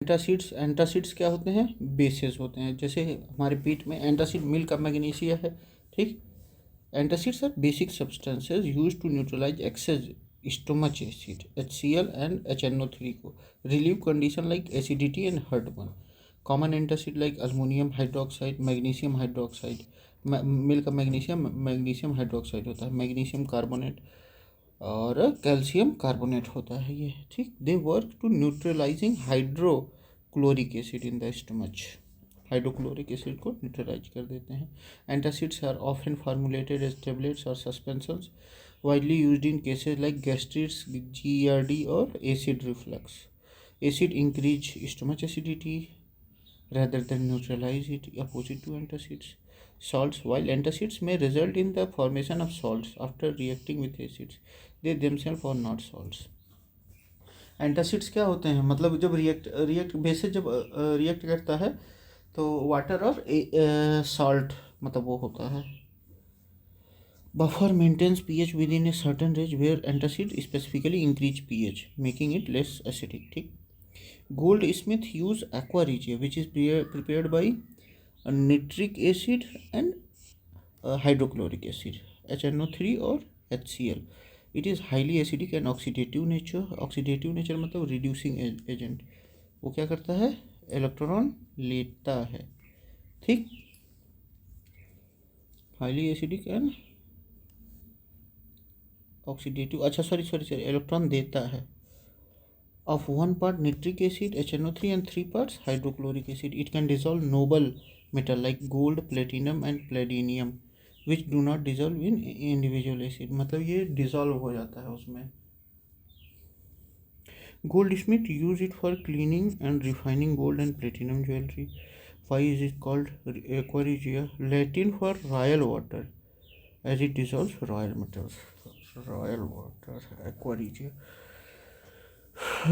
Antacids क्या होते हैं? बेसेस होते हैं। जैसे हमारे पेट में एंटासिड मिल्क ऑफ मैग्नीशिया है, ठीक। Antacids are basic substances use to neutralise excess stomach acid HCl and HNO3 को relieve condition like acidity and heartburn. Common antacid like aluminium hydroxide, magnesium hydroxide, milk of magnesium hydroxide होता है, magnesium carbonate और calcium carbonate होता है ये, ठीक। They work to neutralising hydrochloric acid in the stomach. Hydrochloric acid को neutralise कर देते हैं। Antacids are often formulated as tablets और suspensions widely used in cases like gastritis, GERD और acid reflux. Acid increase stomach acidity rather than neutralize it, opposite to antacids. Salts, while antacids may result in the formation of salts after reacting with acids, they themselves are not salts. Antacids क्या होते हैं? मतलब जब react basis जब react करता है तो water और सॉल्ट मतलब वो होता है। Buffer maintains pH within a certain range where antacid specifically increase pH making it less acidic, ठीक। Goldsmith use aqua regia, which is prepared by nitric acid and hydrochloric acid, HNO3 और HCl. It is highly acidic and oxidative nature. Oxidative nature मतलब reducing agent. वो क्या करता है? Electron लेता है, ठीक। हाईली एसिडिक एंड ऑक्सीडेटिव, अच्छा सॉरी इलेक्ट्रॉन देता है। Of 1 part nitric acid HNO3 and 3 parts hydrochloric acid, it can dissolve noble metal like gold, platinum and palladium which do not dissolve in individual acid, मतलब ये dissolve हो जाता है उसमें। Goldsmith use it for cleaning and refining gold and platinum jewelry. Why is it called aqua regia? Latin for royal water as it dissolves royal metals. Royal water, aqua regia।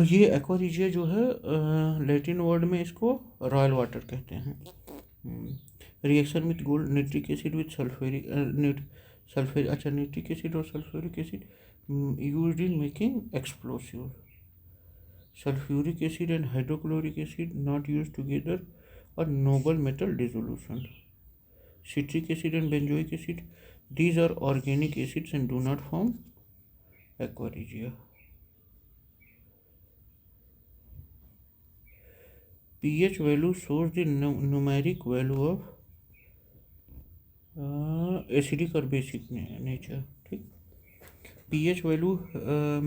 ये aqua regia जो है Latin word में इसको royal water कहते हैं। Reaction with gold, nitric acid with sulphuric अच्छा nitric acid और sulphuric acid used in making explosive. Sulphuric acid and hydrochloric acid not use together और noble metal dissolution. Citric acid and benzoic acid, these are organic acids and do not form aqua regia. pH value shows the numeric value of acidic or basic nature, ठीक। pH value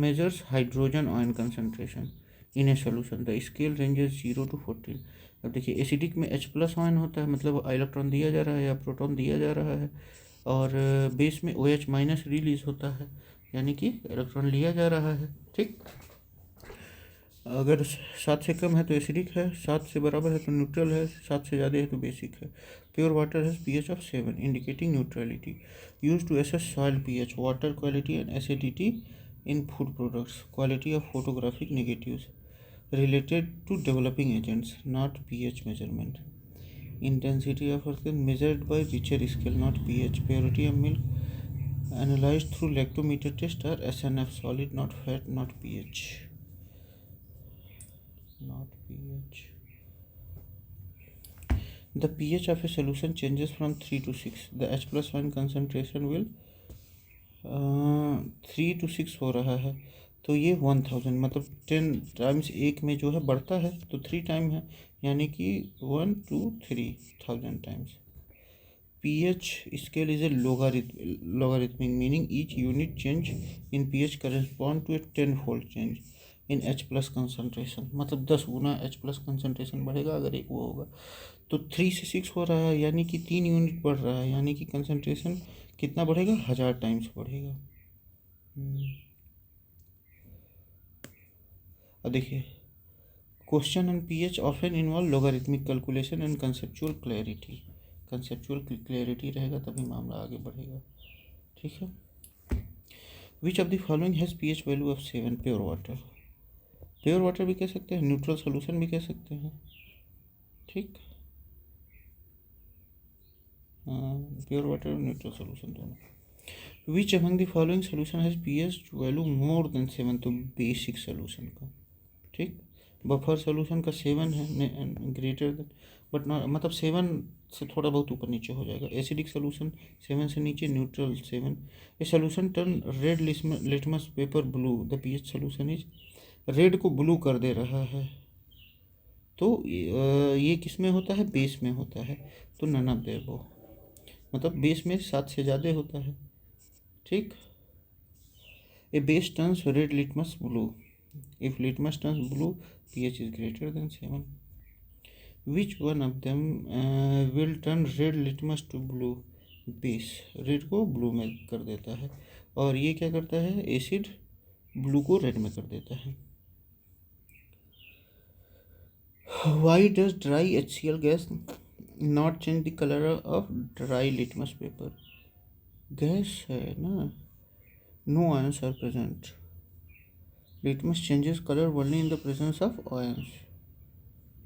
measures hydrogen ion concentration in a solution. The scale ranges 0 to 14। अब देखिए acidic में H+ ion होता है, मतलब electron दिया जा रहा है या प्रोटॉन दिया जा रहा है, और बेस में OH- रिलीज होता है, यानी कि इलेक्ट्रॉन लिया जा रहा है, ठीक। अगर 7 से कम है तो एसिडिक है, 7 से बराबर है तो न्यूट्रल है, 7 से ज़्यादा है तो बेसिक है। Pure water has pH of 7 indicating neutrality. Use to assess soil pH, water quality and acidity in food products, quality of photographic negatives related to developing agents, not pH measurement. Intensity of earth measured by Richter scale, not pH। Purity of milk analysed through lactometer test or SNF, solid not fat, not pH। Not pH. The pH of a solution changes from 3 to 6. The H+ ion concentration will 3 to 6 हो रहा है, तो ये 1000 मतलब 10 times एक में जो है बढ़ता है तो 3 टाइम है, यानी कि 1 to 3000 times. pH scale is a logarithmic, meaning each unit change in pH correspond to a 10-fold change in H+ concentration, मतलब 10 गुना H+ कंसनट्रेशन बढ़ेगा अगर एक वो होगा। तो 3 से 6 हो रहा है, यानी कि 3 यूनिट बढ़ रहा है, यानी कि कंसनट्रेशन कितना बढ़ेगा? 1000 टाइम्स बढ़ेगा। अब देखिए question on pH often involve logarithmic calculation and conceptual clarity. Conceptual clarity रहेगा तभी मामला आगे बढ़ेगा, ठीक है। Which of the following has pH value of 7? Pure water. Pure water भी कह सकते हैं, न्यूट्रल सोल्यूशन भी कह सकते हैं, ठीक। प्योर वाटर और न्यूट्रल सोल्यूशन दोनों। Which among the following solution has pH value more than 7? तो बेसिक सोल्यूशन का, ठीक। बफर सोल्यूशन का 7 है ग्रेटर देन, बट नॉट मतलब 7 से थोड़ा बहुत ऊपर नीचे हो जाएगा। एसिडिक सोल्यूशन 7 से नीचे, neutral 7। A solution turn red litmus paper blue, the pH solution is, red को ब्लू कर दे रहा है। तो ये किस में होता है? बेस में होता है। तो नन ऑफ द अबव, मतलब बेस में 7 से ज़्यादा होता है। ठीक। A base turns red litmus blue, if litmus turns blue pH is greater than 7. Which one of them will turn red litmus to blue? Base red को blue में कर देता है, और ये क्या करता है? एसिड ब्लू को रेड में कर देता है। Why does dry HCl gas not change the color of dry litmus paper? Gas है ना, no ions are present. Litmus changes colour only in the presence of ions,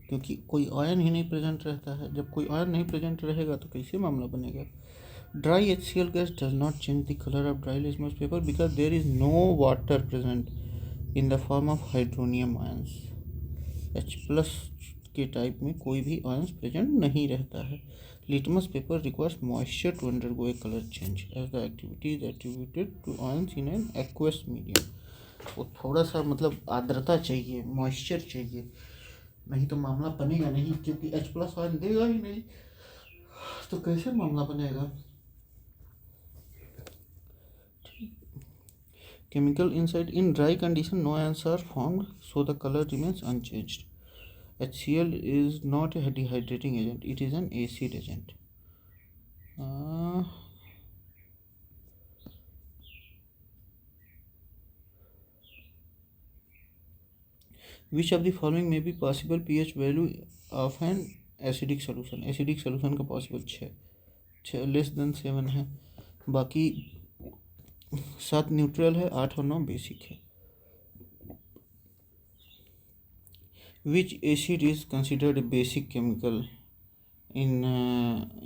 क्योंकि कोई आयन ही नहीं प्रेजेंट रहता है। जब कोई आयन नहीं प्रेजेंट रहेगा तो कैसे मामला बनेगा? Dry HCl gas does not change the colour of dry litmus paper because there is no water present in the form of hydronium ions. H+ के टाइप में कोई भी आयंस प्रेजेंट नहीं रहता है। Litmus paper requires moisture to undergo a colour change as the activity is attributed to ions in an aqueous medium. वो थोड़ा सा मतलब आर्द्रता चाहिए, मॉइस्चर चाहिए, नहीं तो मामला बनेगा नहीं, क्योंकि H+ आयन देगा ही नहीं, तो कैसे मामला बनेगा? Chemical inside, in dry condition no ions are formed, so the color remains unchanged. HCl is not a dehydrating agent, it is an acid agent. Which of the following may be possible pH value of an acidic solution? Acidic solution का possible 6 less than 7 है, बाकी 7 neutral है, 8 और 9 basic है। Which acid is considered a basic chemical in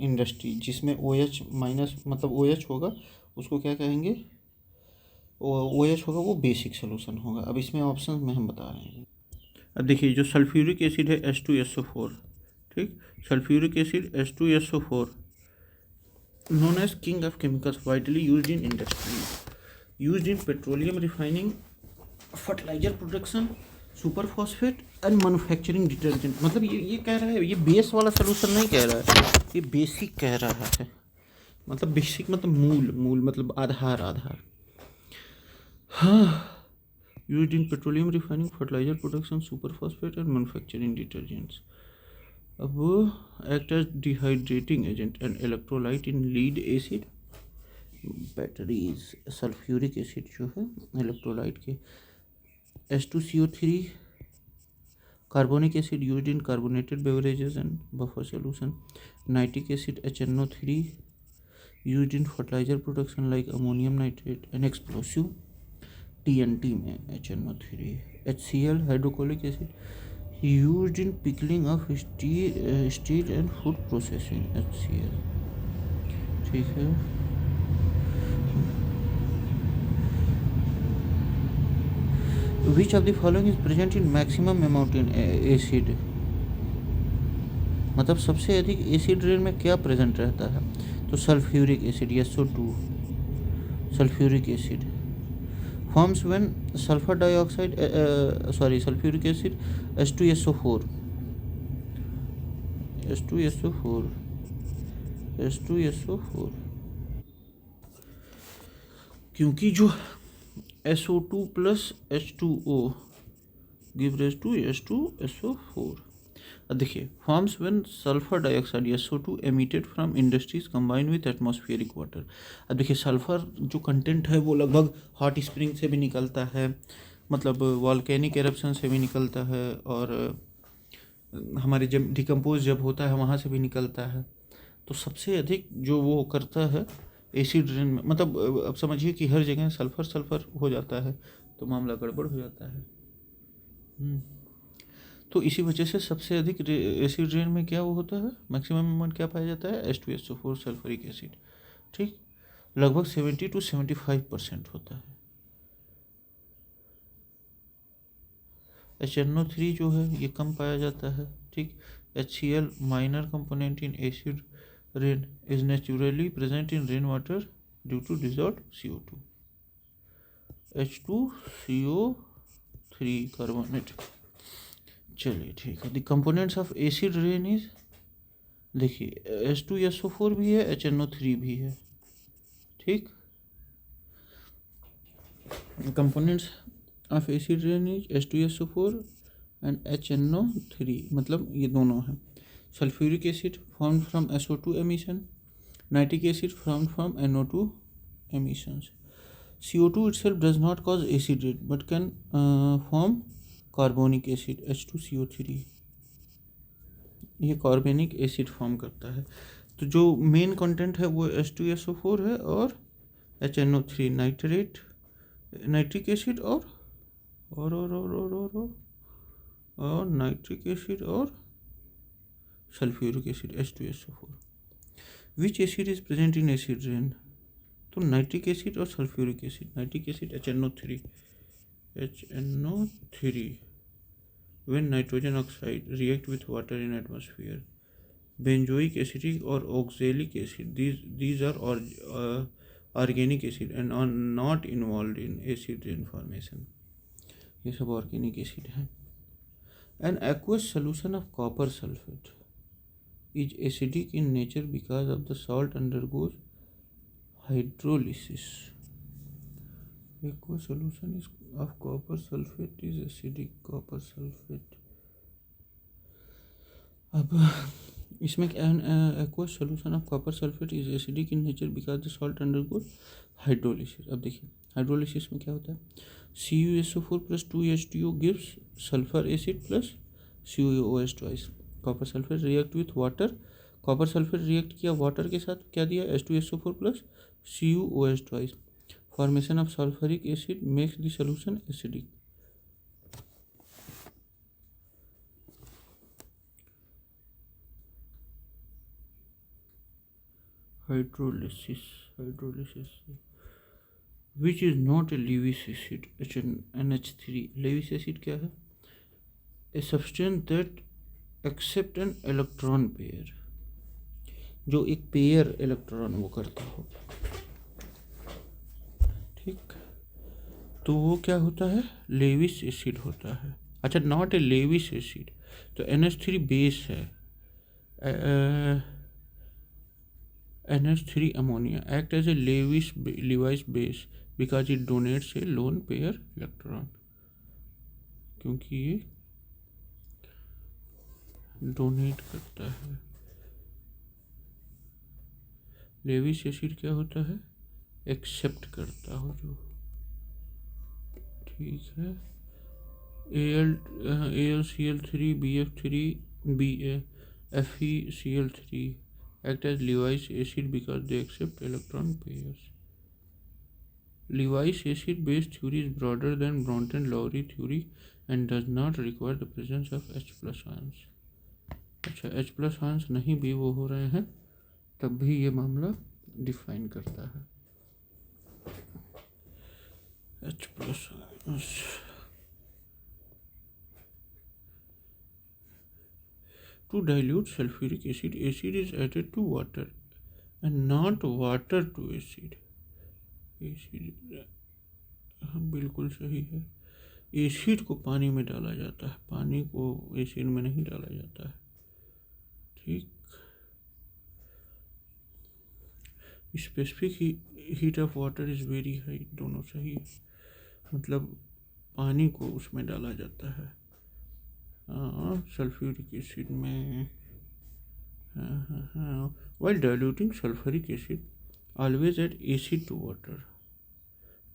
industry? जिसमें OH minus मतलब OH होगा, उसको क्या कहेंगे? OH होगा वो बेसिक सोल्यूशन होगा। अब इसमें ऑप्शन में हम बता रहे हैं। अब देखिए, जो सल्फ्यूरिक एसिड है H2SO4, ठीक, sulphuric acid H2SO4 known as king of chemicals, widely used in industry, used in petroleum refining, fertilizer production, super phosphate and manufacturing detergent. मतलब ये कह रहा है, ये बेस वाला सोल्यूशन नहीं कह रहा है, ये बेसिक कह रहा है। मतलब बेसिक मतलब मूल मतलब आधार। हाँ, used in petroleum refining, fertiliser production, super phosphate and manufacturing detergents. अब act as dehydrating agent and electrolyte in lead acid batteries. Sulphuric acid जो है इलेक्ट्रोलाइट के। H2CO3 carbonic acid used in carbonated beverages and buffer solution. Nitric acid HNO3 used in fertilizer production like ammonium nitrate and explosive TNT में HNO3. HCl hydrochloric acid used in pickling of steel and food processing. HCl, ठीक है। Which of the following is present in maximum amount in acid? मतलब सबसे अधिक acid rain में क्या present रहता है? तो sulphuric acid SO2, sulphuric acid forms when sulphur dioxide sulphuric acid H2SO4, क्योंकि जो SO2 plus H2O give raise to H2SO4। अब देखिए, forms when sulphur dioxide SO2 emitted from industries combined with atmospheric water. अब देखिए, sulphur जो content है वो लगभग हॉट स्प्रिंग से भी निकलता है, मतलब वॉल्केनिक एरप्शन से भी निकलता है, और हमारे जब डिकम्पोज जब होता है वहाँ से भी निकलता है। तो सबसे अधिक जो वो करता है एसिड रेन में, मतलब अब समझिए कि हर जगह सल्फर हो जाता है तो मामला गड़बड़ हो जाता है। तो इसी वजह से सबसे अधिक एसिड रेन में क्या वो होता है, मैक्सिमम अमाउंट क्या पाया जाता है? H2SO4 सल्फरिक एसिड, ठीक, लगभग 70 to 75% होता है। HNO3 जो है ये कम पाया जाता है, ठीक। HCl minor component in acid rain is naturally present in rain water due to dissolve CO2। H2CO3 carbonate. चलिए ठीक है। The components of acid rain is, देखिए H2SO4 भी है, HNO3 भी है, ठीक। Components of acid rain is H2SO4 and HNO3, मतलब ये दोनों हैं। Sulphuric acid form from SO2 emission, nitric acid form from NO2 emissions. CO2 itself does not cause acid rain but can form carbonic acid H2CO3, ये कार्बनिक acid form करता है। तो जो मेन कंटेंट है वो H2SO4 है और HNO3, नाइट्रिक एसिड और नाइट्रिक एसिड और sulphuric acid H2SO4। Which acid is present in acid rain, तो नाइट्रिक एसिड और sulphuric acid. Nitric acid HNO3 when nitrogen oxide react with water in atmosphere. Benzoic acid और oxalic acid, these are organic acid and are not involved in acid rain formation. ये सब organic acid है। An aqueous solution of copper sulfate is acidic in nature because of the salt undergoes hydrolysis. Aqueous solution of copper sulfate is acidic, copper sulfate। अब इसमें aqueous solution of copper sulfate is acidic in nature because the salt undergoes hydrolysis। अब देखिए hydrolysis में क्या होता है, CuSO4 plus 2H2O gives sulfur acid plus CuOH twice। Copper sulphate react with water, copper sulphate react किया water के साथ, क्या दिया H2SO4 plus CuOH twice। Formation of sulphuric acid makes the solution acidic. Hydrolysis which is not a Lewis acid NH3। Lewis acid क्या है, a substance that accept an electron pair, जो एक pair electron वो करता हो, ठीक। तो वो क्या होता है, लेविस एसिड होता है। अच्छा, नॉट ए लेविस एसिड, तो NH3 बेस है, NH3 ammonia act as a Lewis base because it donates a lone pair electron, क्योंकि ये डोनेट करता है। लेविस एसिड क्या होता है, एक्सेप्ट करता हो जो, ठीक है। AlCl3 BF3 FeCl3 act as Lewis acid because they accept electron pairs. Lewis acid base theory is broader than Bronten-Lowry theory and does not require the presence of H+ ions। अच्छा, H+ ions नहीं भी वो हो रहे हैं तब भी ये मामला डिफाइन करता है H+ ions। To dilute sulfuric acid, acid is added to water and not water to acid। Acid, हाँ बिल्कुल सही है, एसिड को पानी में डाला जाता है, पानी को एसिड में नहीं डाला जाता है, ठीक। Specific heat of water is very high, दोनों सही है, मतलब पानी को उसमें डाला जाता है, सल्फ्यूरिक एसिड में। While diluting sulfuric acid, always add acid to water,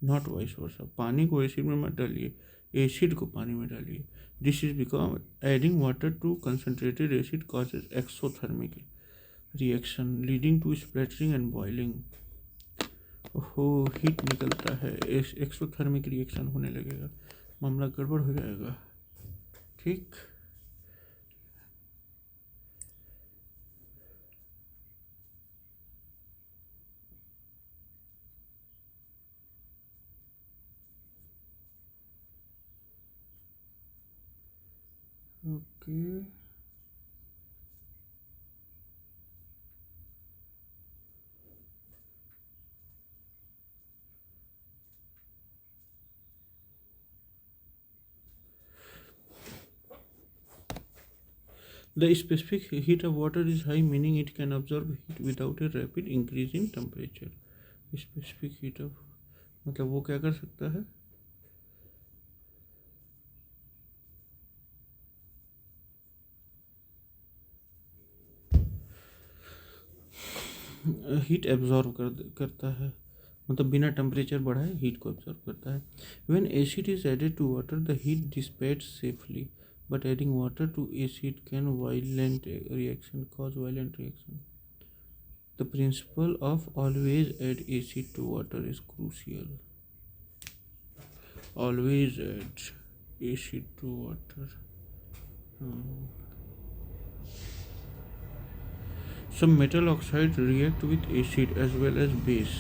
not vice versa। पानी को एसिड में मत डालिए, एसिड को पानी में डालिए। This is because adding water to concentrated acid causes exothermic reaction leading to splattering and boiling। ओहो, हीट निकलता है, एक्सोथर्मिक रिएक्शन होने लगेगा, मामला गड़बड़ हो जाएगा, ठीक। Okay, the specific heat of water is high, meaning it can absorb heat without a rapid increase in temperature. Specific heat of मतलब वो क्या कर सकता है? हीट एब्जॉर्ब करता है, मतलब बिना टेम्परेचर बढ़ाए हीट को एब्जॉर्ब करता है. When acid is added to water the heat dissipates safely, but adding water to acid can violent reaction cause violent reaction. The principle of always add acid to water is crucial. Always add acid to water. Some metal oxides react with acid as well as base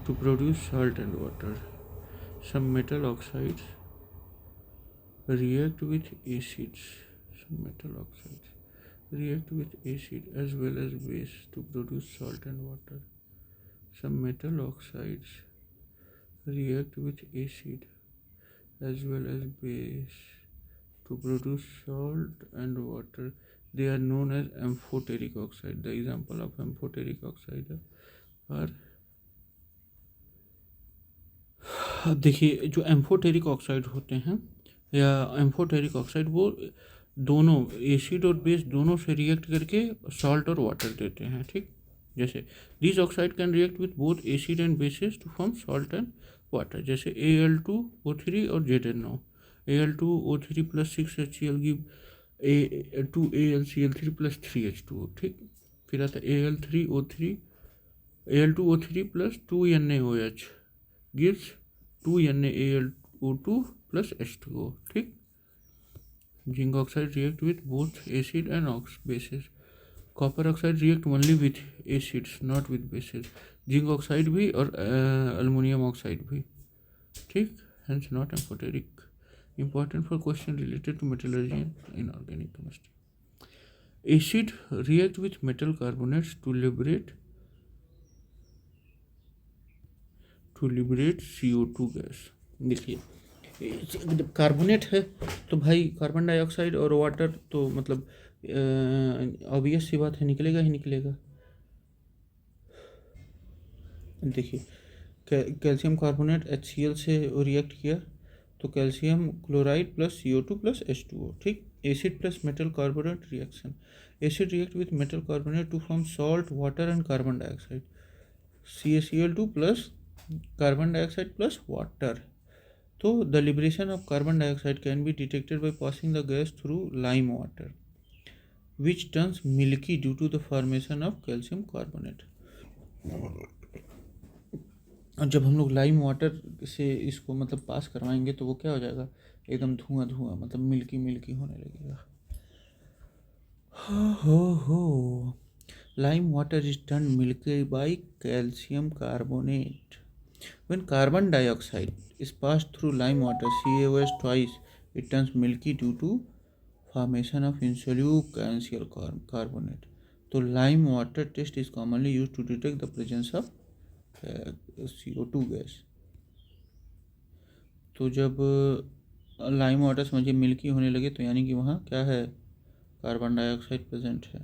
to produce salt and water. Some metal oxides react with acids. Some metal oxides react with acid as well as base to produce salt and water. Some metal oxides react with acid as well as base to produce salt and water. They are known as amphoteric oxide. The example of amphoteric oxide are, देखिए जो amphoteric oxide होते हैं या amphoteric oxide वो दोनों acid और base दोनों से रिएक्ट करके सॉल्ट और वाटर देते हैं. ठीक, जैसे this oxide can react with both acid and bases to form salt and water. जैसे Al2O3 और ZnO. Al2O3 plus 6HCl give A2AlCl3 plus 3H2O. ठीक, फिर आता है Al2O3 plus 2NaOH gives 2NaAlO2 plus H2O. ठीक, zinc oxide react with both acid and basis. Copper oxide react only with acids not with basis. Zinc oxide भी और aluminium oxide भी. ठीक, hence not amphoteric. Important for question related to metallurgy and inorganic chemistry. Acid react with metal carbonates to liberate CO2 gas. देखिए जब carbonate है तो भाई carbon dioxide और वाटर तो मतलब ऑब्वियस सी बात है, निकलेगा ही निकलेगा. देखिए कैल्शियम कार्बोनेट HCl से रिएक्ट किया तो calcium chloride plus CO2 plus H2O. ठीक, acid plus metal carbonate reaction. Acid react with metal carbonate to form salt water and carbon dioxide. CaCl2 plus carbon dioxide plus water. तो the liberation of carbon dioxide can be detected by passing the gas through lime water which turns milky due to the formation of calcium carbonate. और जब हम लोग lime water से इसको मतलब पास करवाएंगे तो वो क्या हो जाएगा, एकदम धुआं धुआं, मतलब मिल्की मिल्की होने लगेगा. हो lime water is turn milky by calcium carbonate. When carbon dioxide is passed through lime water CaOH twice, it turns milky due to formation of insoluble calcium carbonate. तो lime water test is commonly used to detect the presence of CO2 gas. तो जब lime water समझिए milky होने लगे तो यानी कि वहाँ क्या है, कार्बन डाइऑक्साइड प्रेजेंट है.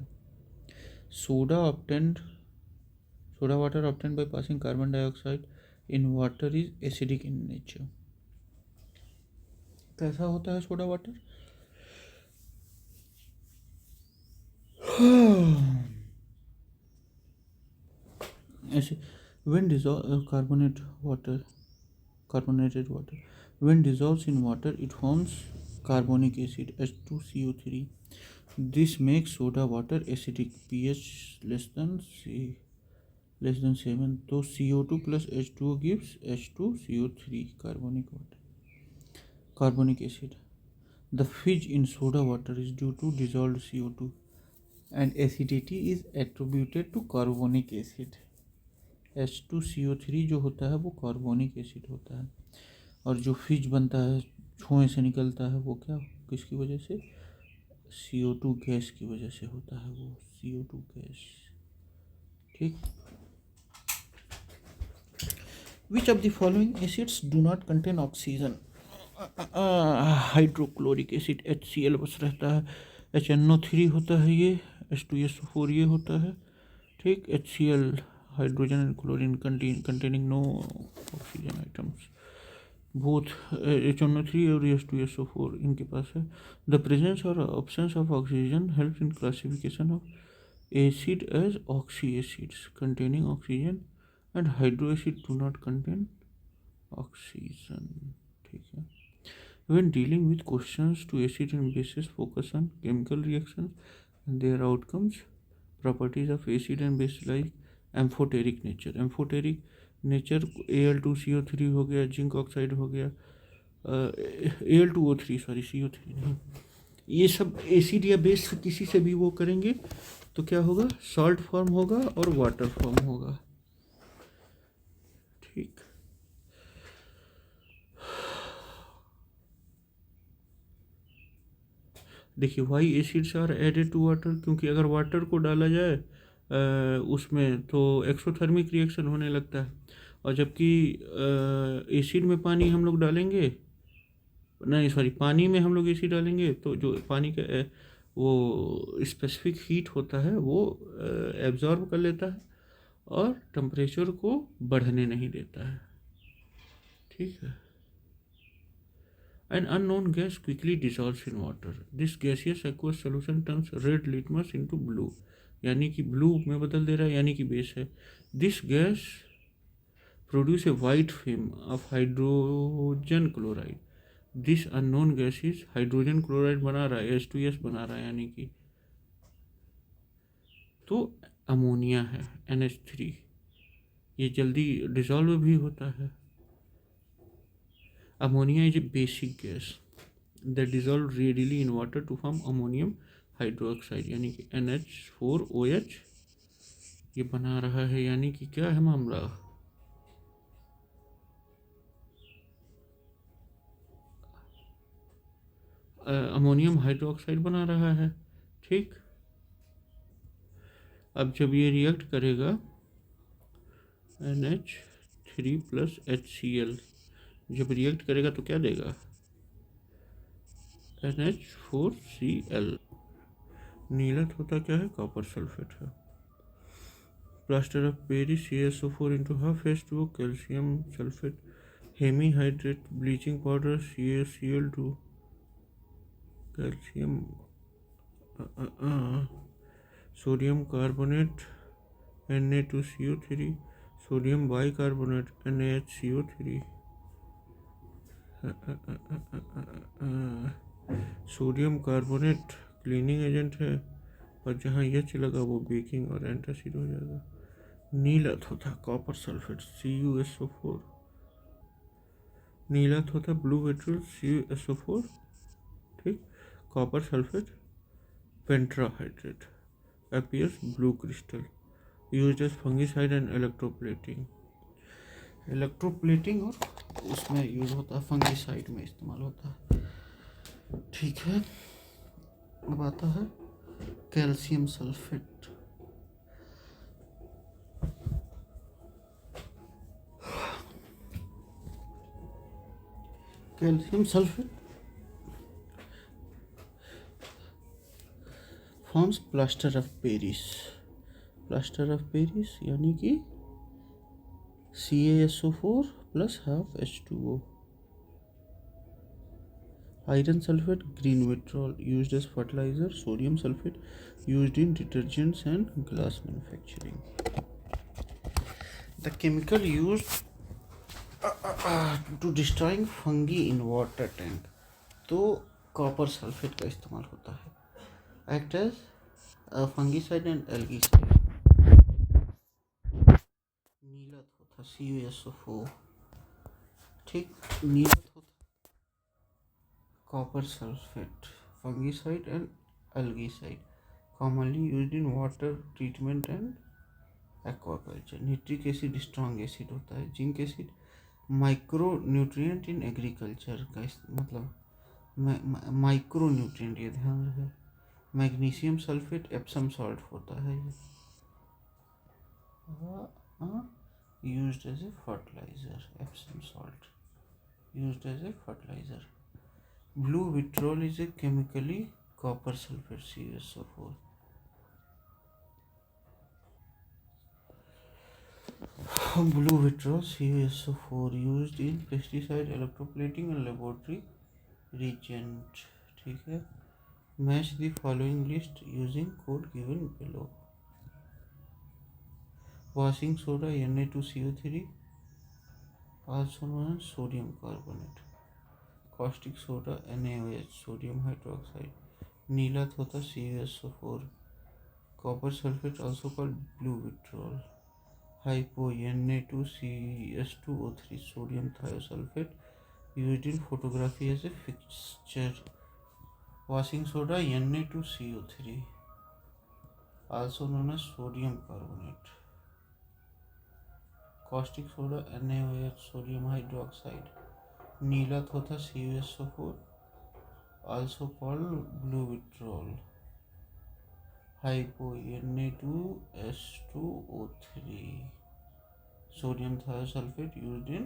Soda water obtained by passing carbon dioxide in water is acidic in nature. कैसा होता है सोडा वाटर? ऐसे when carbonated water when dissolves in water it forms carbonic acid H2CO3. This makes soda water acidic, pH less than 7. तो CO2 plus H2O gives H2CO3 carbonic acid. The fizz in soda water is due to dissolved CO2 and acidity is attributed to carbonic acid. H2CO3 जो होता है वो carbonic acid होता है और जो फिज बनता है, छुए से निकलता है, वो क्या किसकी वजह से, CO2 गैस की वजह से होता है वो, CO2 गैस। ठीक। Which of the following acids do not contain oxygen? Hydrochloric acid HCl बस रहता है, HNO3 होता है ये, H2SO4 ये होता है। ठीक। HCl hydrogen and chlorine containing no oxygen items, both HNO3 और H2SO4 इनके पास है। द प्रेजेंस और absence of oxygen help in classification of acid as oxy acids containing oxygen and hydro acid do not contain oxygen. ठीक है। When dealing with questions to acid and bases, focus on chemical reactions and their outcomes, properties of acid and base like amphoteric nature। Amphoteric nature Al2CO3 हो गया, zinc oxide हो गया, Al2O3 sorry CO3 नहीं, ये सब acid या base किसी से भी वो करेंगे तो क्या होगा, सॉल्ट फॉर्म होगा और वाटर फॉर्म होगा। ठीक। देखिए why acids are added to water, क्योंकि अगर वाटर को डाला जाए उसमें तो एक्सोथर्मिक रिएक्शन होने लगता है, और जबकि एसिड में पानी हम लोग डालेंगे, नहीं सॉरी पानी में हम लोग एसिड डालेंगे तो जो पानी का वो स्पेसिफिक हीट होता है वो एब्जॉर्ब कर लेता है और टेम्परेचर को बढ़ने नहीं देता है। ठीक है। An unknown gas quickly dissolves in water. This gaseous aqueous solution turns red litmus into blue, यानी कि ब्लू में बदल दे रहा है, यानी कि बेस है। This gas produce a white film of hydrogen chloride. This unknown gas is hydrogen chloride बना रहा है, H2S बना रहा है, यानी कि तो अमोनिया है NH3, ये जल्दी डिसॉल्व भी होता है। Ammonia is a basic gas that dissolves readily in water to form ammonium hydroxide, यानी कि NH4OH ये बना रहा है, यानी कि क्या है मामला, अमोनियम हाइड्रोक्साइड बना रहा है। ठीक। अब जब ये रिएक्ट करेगा NH3 प्लस HCl, जब रिएक्ट करेगा तो क्या देगा, NH4Cl। नीलत होता क्या है, कॉपर सल्फेट है। Plaster of Paris CaSO4 into half H2O, calcium sulphate, hemihydrate, bleaching powder CaCl2, calcium sodium carbonate Na2CO3, sodium bicarbonate NaHCO3, sodium carbonate cleaning agent है, और जहाँ H लगा वो बेकिंग और एंटासिड हो जाएगा। नीलत होता कॉपर सल्फेट CuSO4, नीलत होता ब्लू पेट्रोल CuSO4। ठीक। Copper sulphate pentahydrate appears blue crystal, used as fungicide and electroplating। Electroplating और उसमें यूज होता है, फंगिसाइड में इस्तेमाल होता है। ठीक है। अब आता है calcium sulphate. Calcium sulphate forms plaster of Paris. Plaster of Paris यानी कि CaSO4 plus half H2O। Iron sulphate green vitriol, used as fertiliser. Sodium sulphate used in detergents and glass manufacturing. The chemical used to destroying fungi in water tank, तो copper sulphate का इस्तेमाल होता है। Act as fungicide and algicide. नीलत होता CuSO4। ठीक। नीलत होता copper sulphate, fungicide and algicide, commonly used in water treatment and aquaculture. Nitric acid strong acid होता है। Zinc acid micro nutrient in agriculture का मतलब माइक्रो न्यूट्रिएंट, ये ध्यान रहे। मैग्नीशियम सल्फेट एप्सम सॉल्ट होता है ये, used as a fertiliser, Epsom salt used as a fertiliser. Blue vitriol is a chemically copper sulphate CuSO4। Blue vitriol CuSO4 used in pesticide electroplating and laboratory reagent। ठीक है, match the following list using code given below. Washing soda Na2CO3 also known as sodium carbonate, caustic soda NaOH sodium hydroxide, नीला तोता CuSO4, copper sulfate also called blue vitriol, hypo Na2CS2O3 sodium thiosulfate used in photography as a fixture। washing soda Na2CO3 also known as sodium carbonate, caustic soda NaOH sodium hydroxide, नीला तोता CuSO4 also called blue vitriol, hypo Na2S2O3 sodium thiosulfate used in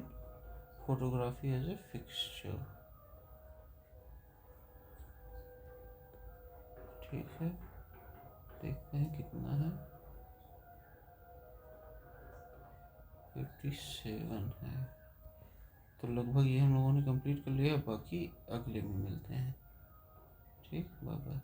photography as a fixture। ठीक है, देखते हैं कितना है, 57 है। तो लगभग ये हम लोगों ने कंप्लीट कर लिया, बाकी अगले में मिलते हैं। ठीक, बाय बाय।